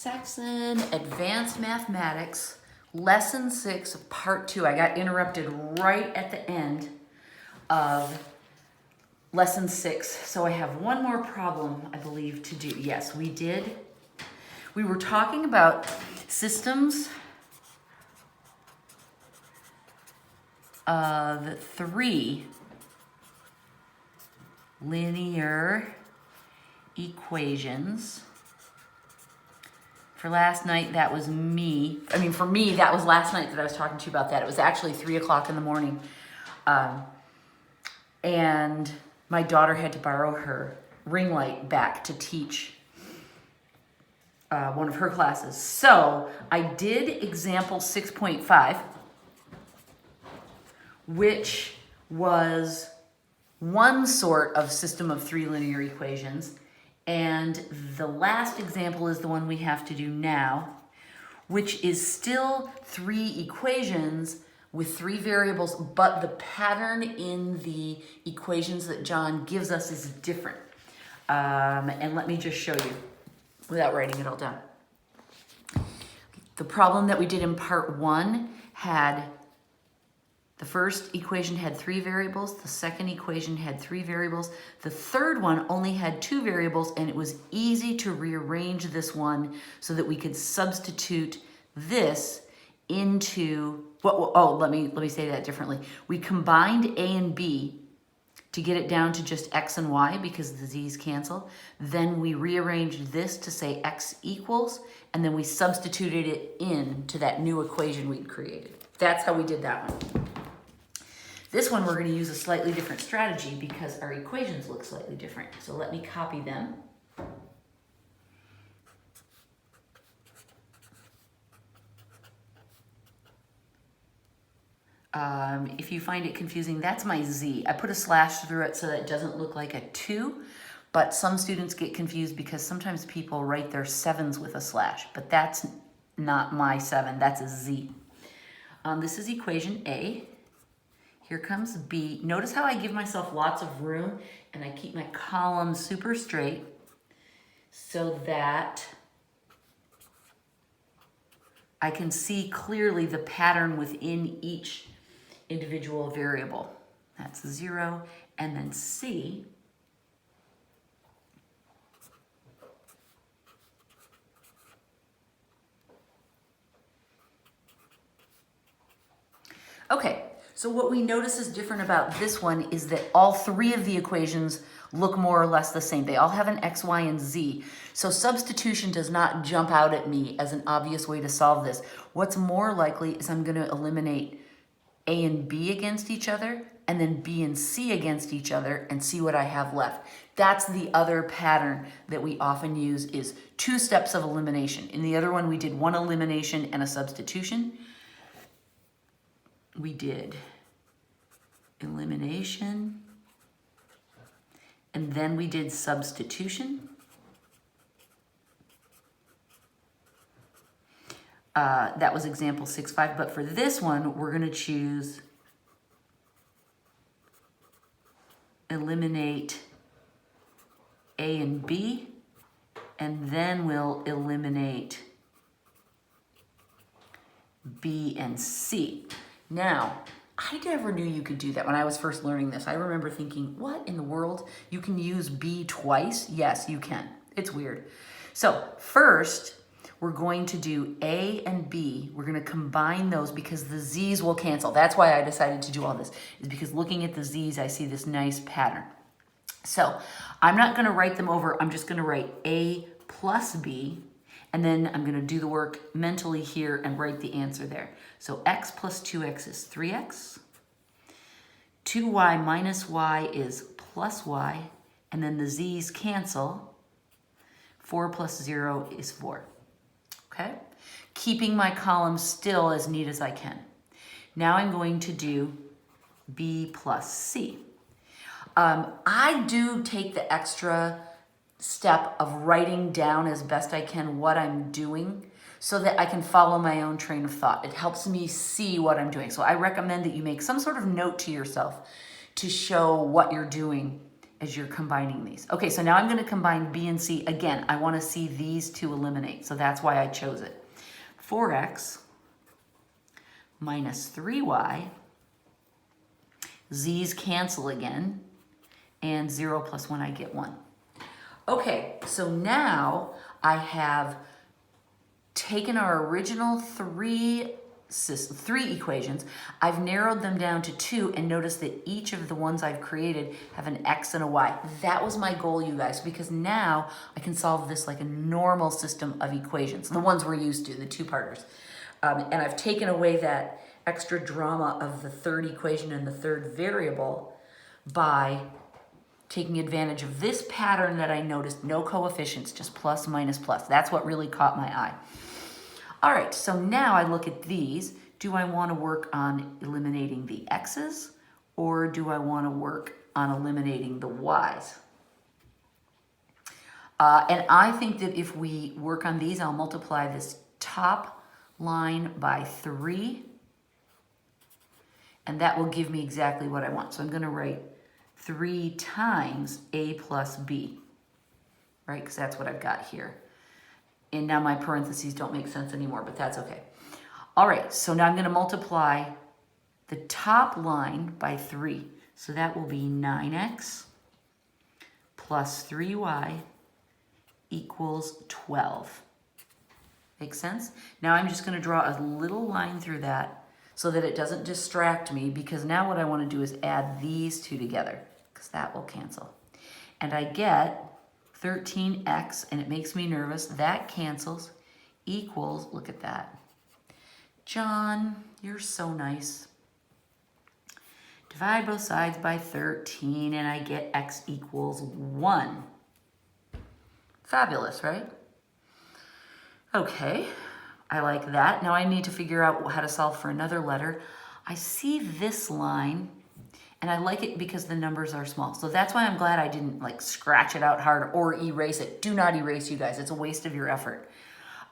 Saxon Advanced Mathematics, Lesson 6, Part 2. I got interrupted right at the end of Lesson 6, so I have one more problem, I believe, to do. Yes, we did. We were talking about systems of 3 linear equations. For last night, that was me. For me, that was last night that I was talking to you about that. It was actually 3 o'clock in the morning. And my daughter had to borrow her ring light back to teach one of her classes. So I did example 6.5, which was one sort of system of 3 linear equations. And the last example is the one we have to do now, which is still 3 equations with 3 variables, but the pattern in the equations that John gives us is different. And let me just show you without writing it all down. The problem that we did in part 1 had, the first equation had 3 variables, the second equation had 3 variables, the third one only had 2 variables, and it was easy to rearrange this one so that we could substitute this into, let me say that differently. We combined A and B to get it down to just X and Y because the Z's cancel. Then we rearranged this to say X equals, and then we substituted it into that new equation we'd created. That's how we did that one. This one, we're going to use a slightly different strategy because our equations look slightly different. So let me copy them. If you find it confusing, that's my Z. I put a slash through it so that it doesn't look like a 2, but some students get confused because sometimes people write their 7s with a slash, but that's not my 7, that's a Z. This is equation A. Here comes B. Notice how I give myself lots of room and I keep my columns super straight so that I can see clearly the pattern within each individual variable. That's 0, and then C. Okay. So what we notice is different about this one is that all 3 of the equations look more or less the same. They all have an X, Y, and Z. So substitution does not jump out at me as an obvious way to solve this. What's more likely is I'm going to eliminate A and B against each other, and then B and C against each other, and see what I have left. That's the other pattern that we often use, is 2 steps of elimination. In the other one, we did 1 elimination and a substitution. We did elimination, and then we did substitution. That was example 6.5, but for this one, we're going to choose eliminate A and B, and then we'll eliminate B and C. Now, I never knew you could do that when I was first learning this. I remember thinking, what in the world? You can use B twice? Yes, you can. It's weird. So first, we're going to do A and B. We're going to combine those because the Z's will cancel. That's why I decided to do all this, is because looking at the Z's, I see this nice pattern. So I'm not going to write them over. I'm just going to write A plus B. And then I'm going to do the work mentally here and write the answer there. So x plus 2x is 3x. 2y minus y is plus y. And then the z's cancel. 4 plus 0 is 4. Okay? Keeping my columns still as neat as I can. Now I'm going to do b plus c. I do take the extra step of writing down as best I can what I'm doing so that I can follow my own train of thought. It helps me see what I'm doing. So I recommend that you make some sort of note to yourself to show what you're doing as you're combining these. Okay, so now I'm going to combine B and C. Again, I want to see these two eliminate, so that's why I chose it. 4x minus 3y, z's cancel again, and 0 plus 1, I get 1. Okay, so now I have taken our original three equations, I've narrowed them down to 2, and notice that each of the ones I've created have an x and a y. That was my goal, you guys, because now I can solve this like a normal system of equations, the ones we're used to, the two-parters. And I've taken away that extra drama of the third equation and the third variable by taking advantage of this pattern that I noticed, no coefficients, just plus, minus, plus. That's what really caught my eye. All right, so now I look at these. Do I want to work on eliminating the x's, or do I want to work on eliminating the y's? And I think that if we work on these, I'll multiply this top line by 3, and that will give me exactly what I want. So I'm going to write 3 times a plus b, right? Because that's what I've got here. And now my parentheses don't make sense anymore, but that's okay. All right, so now I'm going to multiply the top line by 3. So that will be 9x plus 3y equals 12. Make sense? Now I'm just going to draw a little line through that so that it doesn't distract me, because now what I want to do is add these two together, because that will cancel. And I get 13x, and it makes me nervous, that cancels, equals, look at that. John, you're so nice. Divide both sides by 13, and I get x equals 1. Fabulous, right? Okay, I like that. Now I need to figure out how to solve for another letter. I see this line, and I like it because the numbers are small. So that's why I'm glad I didn't like scratch it out hard or erase it. Do not erase, you guys. It's a waste of your effort.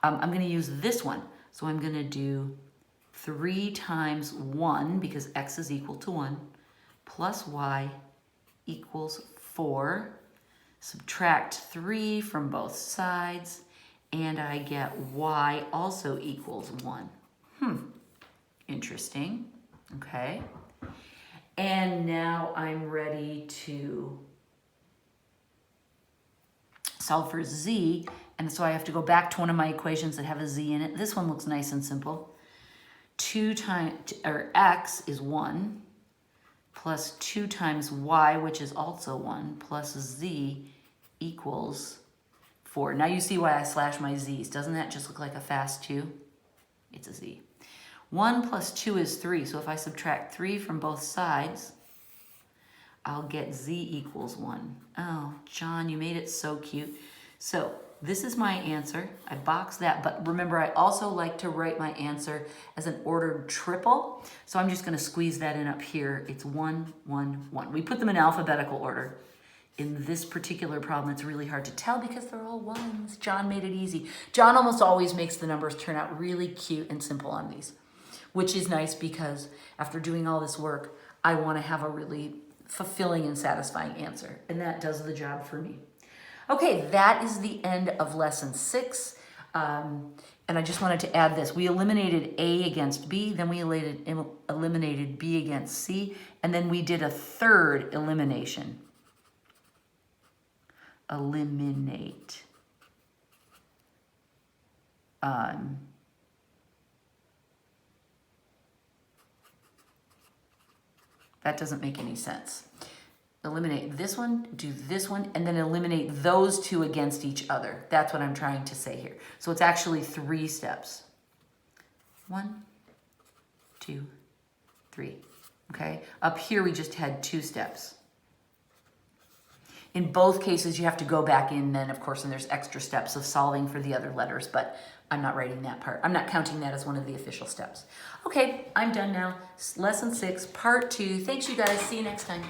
I'm going to use this one. So I'm going to do 3 times 1, because x is equal to 1, plus y equals 4. Subtract 3 from both sides, and I get y also equals 1. Interesting. Okay. And now I'm ready to solve for z, and so I have to go back to one of my equations that have a z in it. This one looks nice and simple. 2 times, or x is 1, plus 2 times y, which is also 1, plus z equals 4. Now you see why I slash my z's. Doesn't that just look like a fast 2? It's a z. 1 plus 2 is 3, so if I subtract 3 from both sides, I'll get z equals 1. Oh, John, you made it so cute. So this is my answer. I boxed that, but remember, I also like to write my answer as an ordered triple, so I'm just going to squeeze that in up here. It's 1, 1, 1. We put them in alphabetical order. In this particular problem, it's really hard to tell because they're all ones. John made it easy. John almost always makes the numbers turn out really cute and simple on these, which is nice because after doing all this work, I want to have a really fulfilling and satisfying answer, and that does the job for me. Okay, that is the end of lesson 6. And I just wanted to add this. We eliminated A against B, then we eliminated B against C, and then we did a third elimination. Eliminate. That doesn't make any sense. Eliminate this one, do this one, and then eliminate those two against each other. That's what I'm trying to say here. So it's actually 3 steps. 1, 2, 3. Okay? Up here we just had 2 steps. In both cases, you have to go back in then, of course, and there's extra steps of solving for the other letters, but I'm not writing that part. I'm not counting that as one of the official steps. Okay, I'm done now. Lesson 6, part 2. Thanks, you guys. See you next time.